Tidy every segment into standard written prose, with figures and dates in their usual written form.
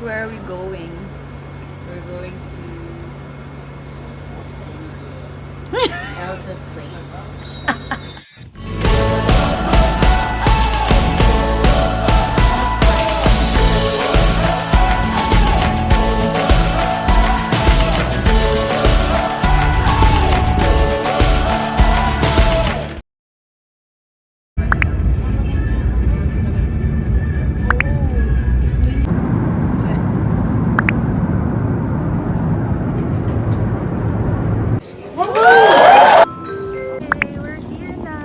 Where are we going? We're going to Elsa's place. We're here na.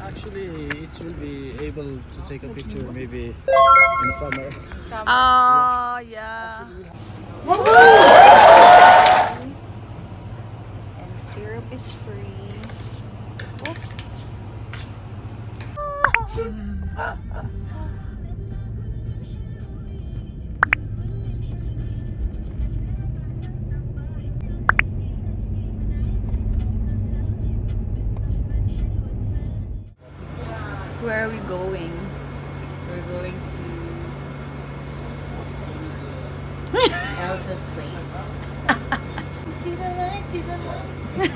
Actually, it will be able to take a picture maybe in summer. Oh, yeah. And syrup is free. Oops. Where are we going? We're going to Elsa's place. See the light, see the light.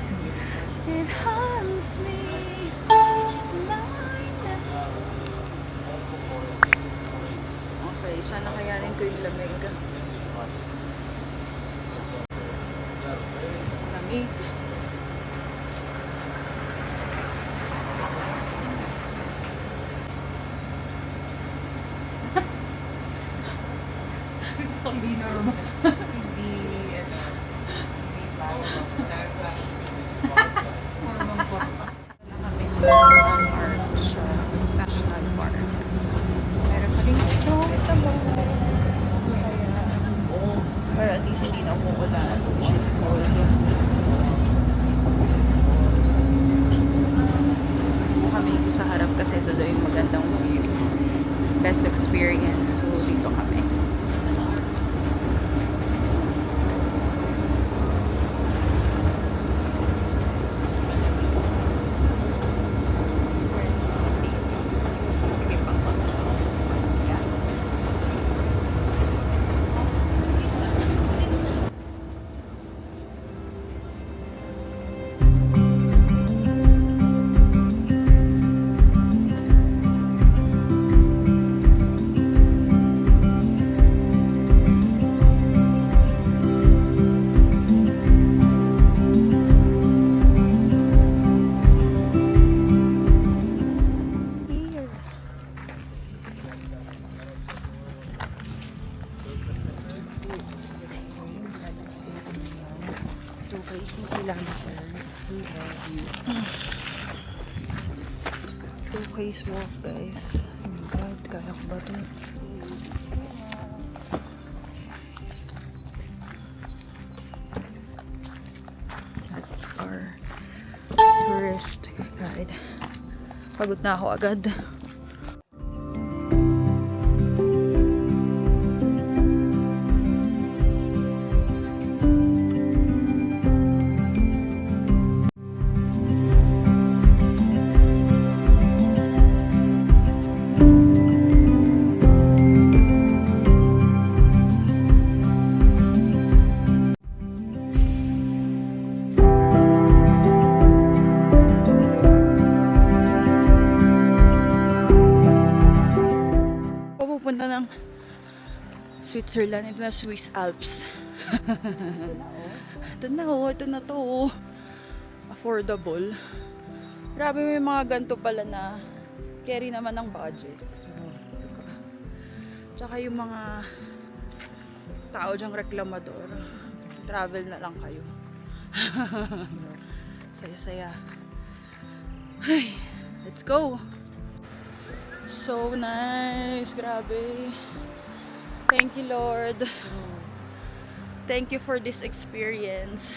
It haunts me. Okay, sana kayanin ko yung lamig. Lamig. Hindi normal. Hindi Na kami sa Arch National Park. So, meron pa rin ito. Ito ba? Pero at least hindi na umuulan, which is good. Kami dito sa harap kasi ito doon yung magandang view. Best experience. So, dito kami. Sige pa. Yeah. Here. 2K's walk, guys. Oh my God, kaya ko ba ito? That's our tourist guide. Pagod na ako agad. Pupunta ng Switzerland. Ito na Swiss Alps. Ito na to. Oh. Affordable. Grabe, may mga ganito pala na carry naman ng budget. Tsaka yung mga tao dyang reklamador, travel na lang kayo. Saya-saya. Ay, let's go! So nice, grabe. Thank you, Lord. Thank you for this experience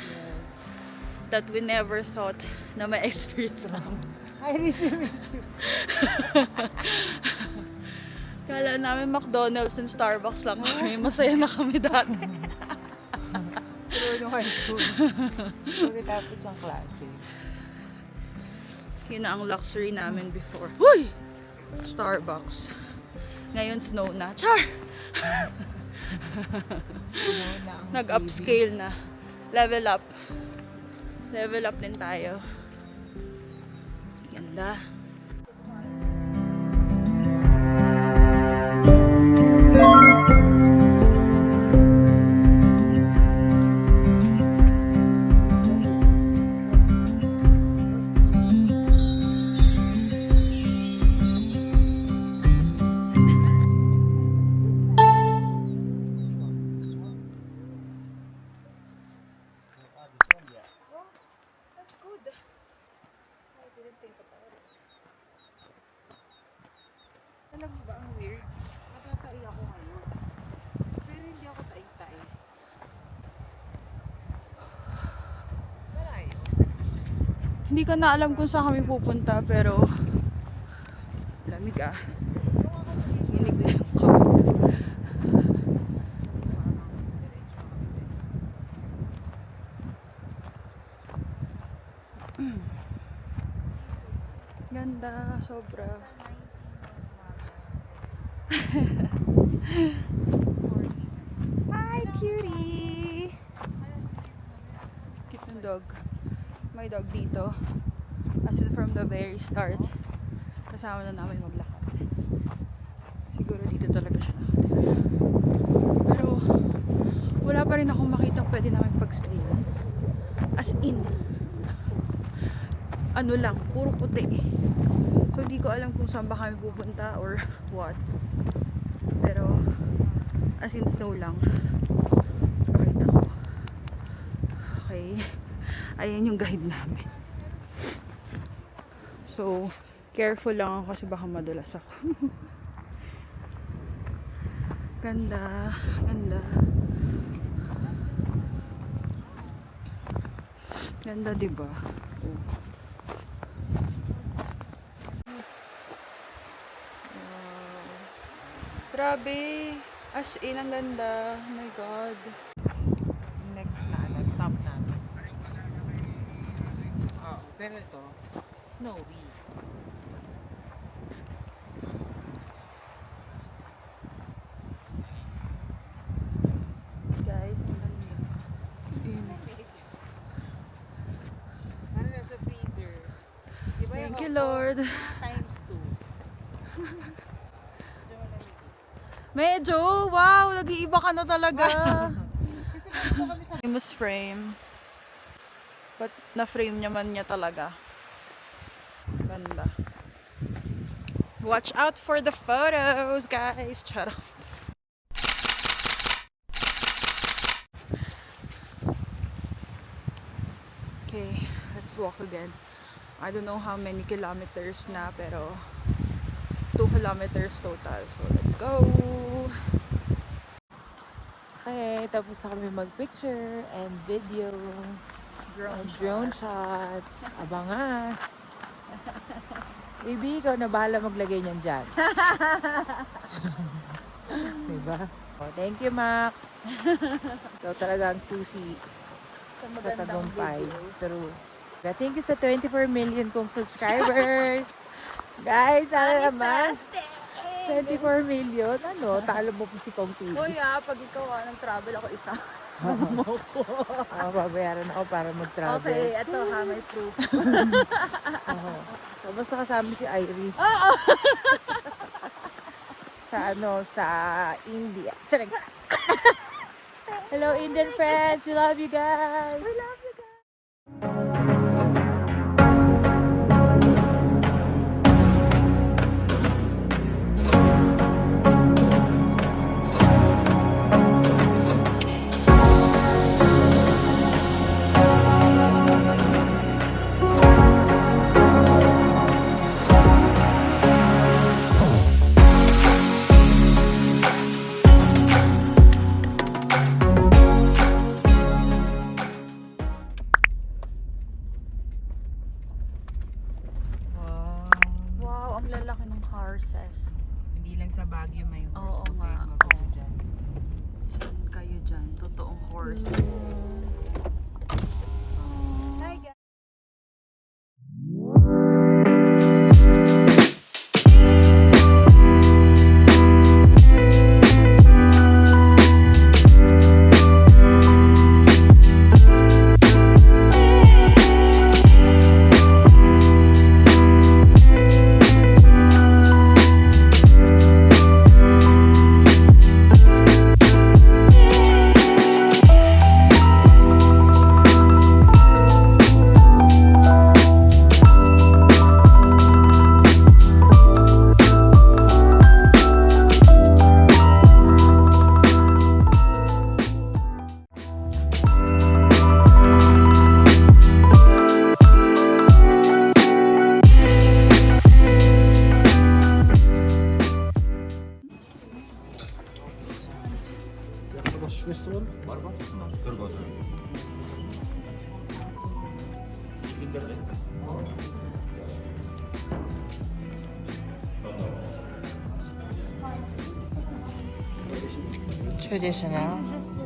that we never thought na may experience lang. I miss you. Kala namin McDonald's and Starbucks lang kami. Masaya na kami dati. Pero nung high school. Pagkatapos ng klase. Yun na ang luxury namin before. Huy! Starbucks. Ngayon snow na. Char! Nag-upscale na. Level up. Level up din tayo. Ganda. That's good. I didn't think about it. Alam mo ba ang weird? Matatai ako ngayon. Pero hindi ako taig-taig. Malayo. Hindi ko na alam kung saan kami pupunta pero lamig ah. Hinig na yung kamay. Ganda, sobra. Hi, cutie! Cute ng dog. May dog dito. As in from the very start. Kasama na namin maglakad. Siguro dito talaga siya nakatira. Pero wala pa rin akong makitang pwede namin pagstayan. As in, ano lang, puro puti. So, di ko alam kung saan ba kami pupunta or what. Pero, as in snow lang. Pakita ko. Okay. Ayan yung guide namin. So, careful lang ako kasi baka madulas ako. Ganda. Ganda. Ganda, diba? Oh. Grabe. As in, ang ganda. Oh my God. Next na, stop namin. Oh, pero ito, snowy. Guys, ang ganda. Ano nasa freezer? Diba Thank yung you, Lord. times 2. Medyo, wow, nag-iiba ka na talaga. Kasi ganito kami sa Famous frame. But na-frame naman niya talaga. Ganda. Watch out for the photos, guys. Charot. Okay, let's walk again. I don't know how many kilometers na, pero 2 kilometers total. So, let's go! Okay, tapos na kami mag-picture and video. Drone shots. Abangan. Baby, ikaw na bahala maglagay niyan dyan. Diba? Oh, thank you, Max. Ikaw talaga ang susi sa tagumpay. True. Thank you sa 24 million kong subscribers. Guys, sana naman. 24 million? Ano? Talo mo po si Kong TV. Uy pag ikaw nag-travel ako isa. Babayaran ako para mag-travel. Okay, eto may proof. So, basta kasama si Iris. Sa India. Hello, Indian friends. We love you guys. We love you guys. Wow, ang lalaki ng horses. Hindi lang sa Baguio may horse. Oo nga. Saan kayo dyan? Totoong horses. Hi guys! Marcos Festival. Traditional.